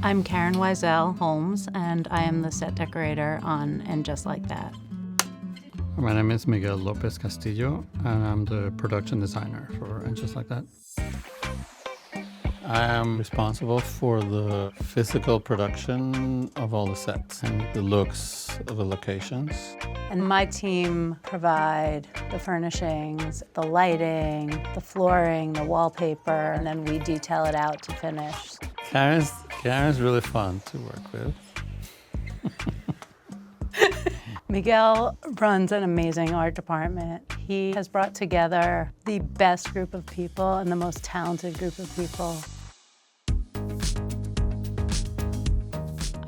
I'm Karin Wiesel, Holmes, and I am the set decorator on And Just Like That. My name is Miguel López-Castillo, and I'm the production designer for And Just Like That. I am responsible for the physical production of all the sets and the looks of the locations. And my team provide the furnishings, the lighting, the flooring, the wallpaper, and then we detail it out to finish. Karin's really fun to work with. Miguel runs an amazing art department. He has brought together the best group of people and the most talented group of people.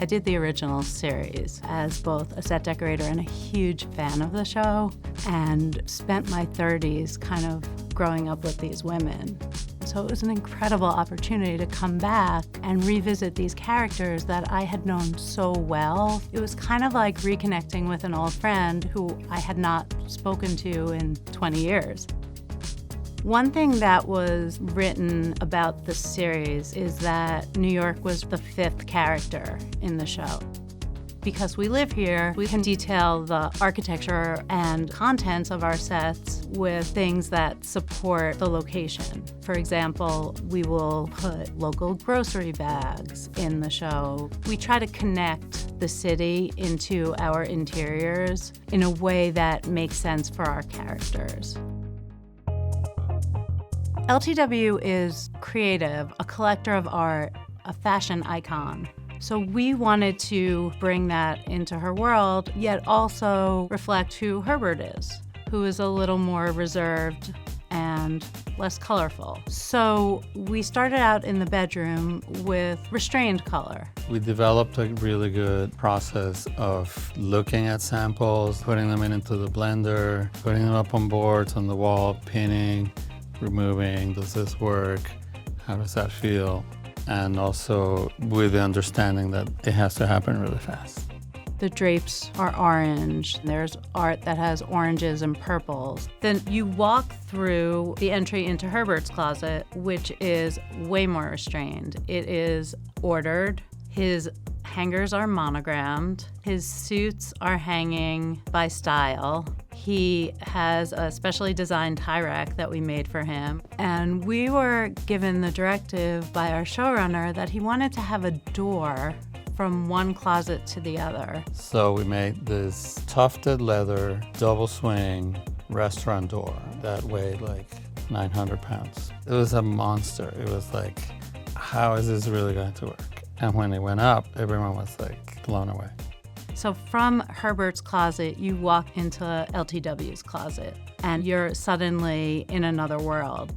I did the original series as both a set decorator and a huge fan of the show, and spent my 30s kind of growing up with these women. So it was an incredible opportunity to come back and revisit these characters that I had known so well. It was kind of like reconnecting with an old friend who I had not spoken to in 20 years. One thing that was written about the series is that New York was the 5th character in the show. Because we live here, we can detail the architecture and contents of our sets with things that support the location. For example, we will put local grocery bags in the show. We try to connect the city into our interiors in a way that makes sense for our characters. LTW is creative, a collector of art, a fashion icon. So we wanted to bring that into her world, yet also reflect who Herbert is, who is a little more reserved and less colorful. So we started out in the bedroom with restrained color. We developed a really good process of looking at samples, putting them into the blender, putting them up on boards, on the wall, pinning, removing, does this work, how does that feel? And also with the understanding that it has to happen really fast. The drapes are orange. There's art that has oranges and purples. Then you walk through the entry into Herbert's closet, which is way more restrained. It is ordered. His hangers are monogrammed. His suits are hanging by style. He has a specially designed tie rack that we made for him. And we were given the directive by our showrunner that he wanted to have a door from one closet to the other. So we made this tufted leather double swing restaurant door that weighed like 900 pounds. It was a monster. It was like, how is this really going to work? And when it went up, everyone was like blown away. So from Herbert's closet, you walk into LTW's closet, and you're suddenly in another world.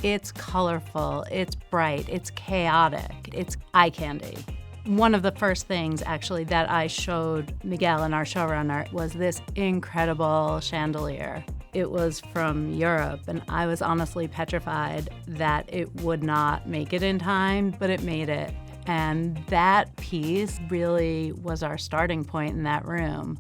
It's colorful, it's bright, it's chaotic, it's eye candy. One of the first things, actually, that I showed Miguel and our showrunner was this incredible chandelier. It was from Europe, and I was honestly petrified that it would not make it in time, but it made it. And that piece really was our starting point in that room.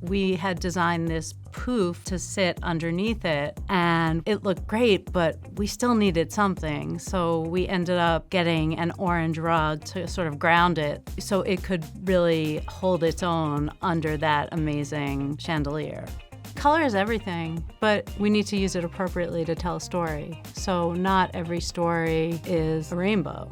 We had designed this poof to sit underneath it, and it looked great, but we still needed something. So we ended up getting an orange rug to sort of ground it so it could really hold its own under that amazing chandelier. Color is everything, but we need to use it appropriately to tell a story. So not every story is a rainbow.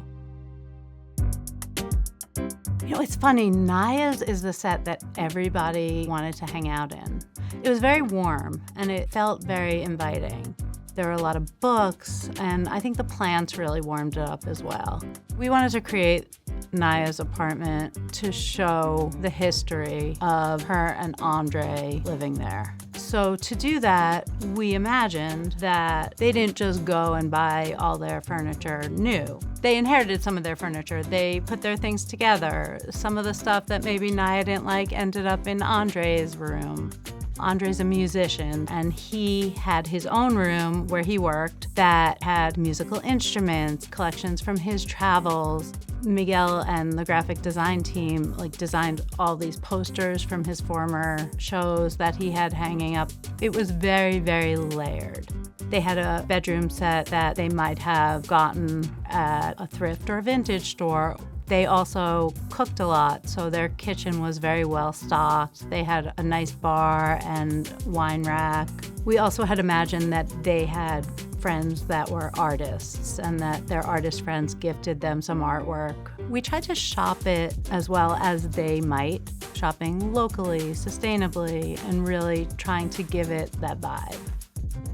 You know, it's funny, Naya's is the set that everybody wanted to hang out in. It was very warm, and it felt very inviting. There were a lot of books, and I think the plants really warmed it up as well. We wanted to create Naya's apartment to show the history of her and Andre living there. So to do that, we imagined that they didn't just go and buy all their furniture new. They inherited some of their furniture. They put their things together. Some of the stuff that maybe Naya didn't like ended up in Andre's room. Andre's a musician, and he had his own room where he worked that had musical instruments, collections from his travels. Miguel and the graphic design team designed all these posters from his former shows that he had hanging up. It was very, very layered. They had a bedroom set that they might have gotten at a thrift or a vintage store They also cooked a lot, so their kitchen was very well stocked. They had a nice bar and wine rack. We also had imagined that they had friends that were artists and that their artist friends gifted them some artwork. We tried to shop it as well as they might, shopping locally, sustainably, and really trying to give it that vibe.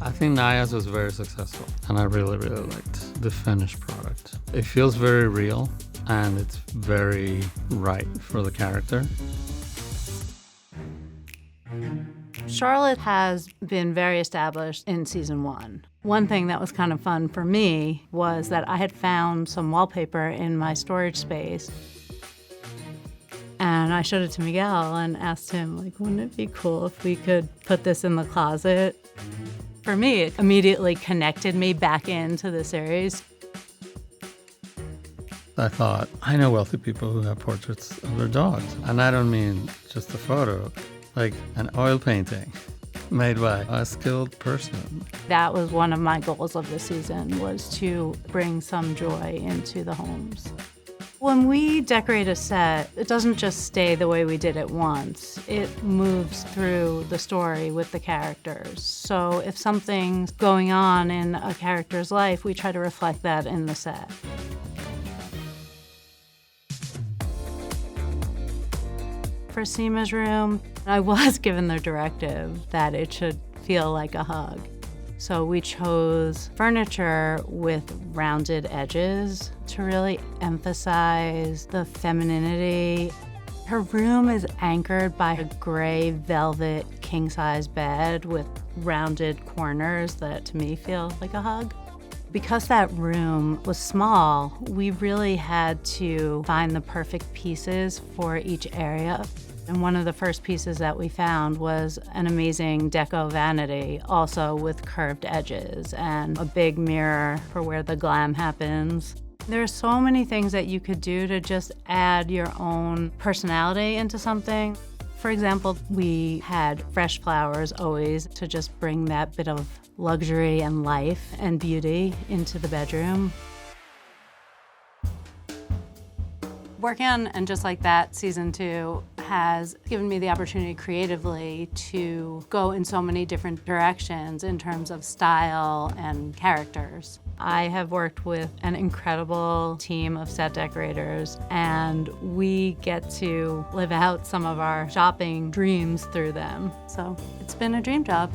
I think Naya's was very successful, and I really, really liked the finished product. It feels very real, and it's very right for the character. Charlotte has been very established in season 1. One thing that was kind of fun for me was that I had found some wallpaper in my storage space. And I showed it to Miguel and asked him, like, wouldn't it be cool if we could put this in the closet? For me, it immediately connected me back into the series. I thought, I know wealthy people who have portraits of their dogs. And I don't mean just a photo, like an oil painting made by a skilled person. That was one of my goals of the season, was to bring some joy into the homes. When we decorate a set, it doesn't just stay the way we did it once. It moves through the story with the characters. So if something's going on in a character's life, we try to reflect that in the set. For Seema's room, I was given the directive that it should feel like a hug. So we chose furniture with rounded edges to really emphasize the femininity. Her room is anchored by a gray velvet king-size bed with rounded corners that to me feel like a hug. Because that room was small, we really had to find the perfect pieces for each area. And one of the first pieces that we found was an amazing deco vanity, also with curved edges and a big mirror for where the glam happens. There are so many things that you could do to just add your own personality into something. For example, we had fresh flowers always to just bring that bit of luxury and life and beauty into the bedroom. Working on And Just Like That season 2 has given me the opportunity creatively to go in so many different directions in terms of style and characters. I have worked with an incredible team of set decorators, and we get to live out some of our shopping dreams through them. So it's been a dream job.